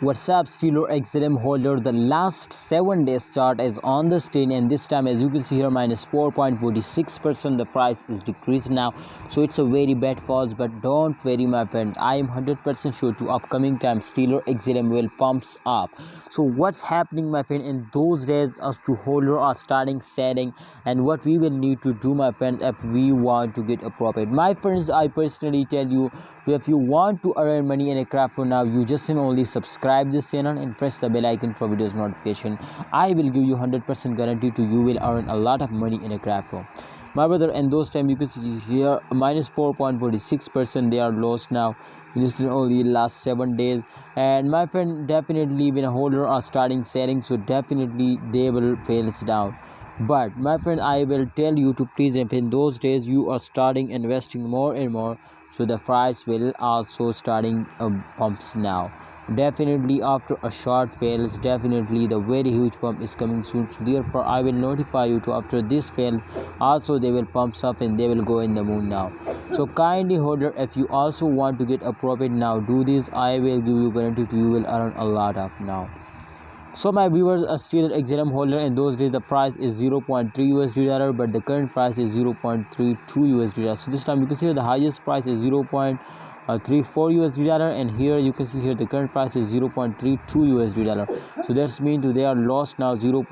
What's up, Stellar XLM holder? The last 7 days chart is on the screen, and this time, as you can see here, minus 4.46%. The price is decreased now, so it's a very bad falls. But don't worry, my friend. I am 100% sure to upcoming time Stellar XLM will pumps up. So what's happening, my friend? In those days, us to holder are starting selling, and what we will need to do, my friends, if we want to get a profit, my friends, I personally tell you, if you want to earn money in a crypto now, you just can only subscribe this channel and press the bell icon for videos notification. I will give you 100% guarantee to you will earn a lot of money in a crypto, my brother. And those time you can see here minus 4.46% they are lost now. This is only last 7 days, and my friend, definitely when a holder are starting selling, so definitely they will fail down. But my friend, I will tell you to please, if in those days you are starting investing more and more, so the price will also starting pumps now. Definitely after a short fails, definitely the very huge pump is coming soon, so therefore I will notify you to after this fail also they will pumps up and they will go in the moon now. So kindly holder, if you also want to get a profit now, do this. I will give you guarantee to you will earn a lot of now. So my viewers, a Stellar XLM holder, in those days the price is 0.3 USD dollar, but the current price is 0.32 USD dollar. So this time you can see the highest price is 0.34 USD dollar, and here you can see here the current price is 0.32 USD dollar. So that's mean to they are lost now 0.02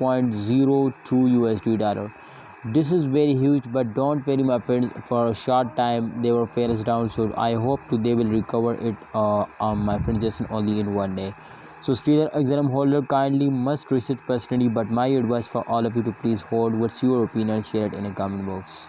USD dollar. This is very huge, but don't worry, my friends, for a short time they were fails down, so I hope to they will recover it my friends, just only in 1 day. So Stellar XLM holder, kindly must research personally, but my advice for all of you to please hold. What's your opinion? Share it in a comment box.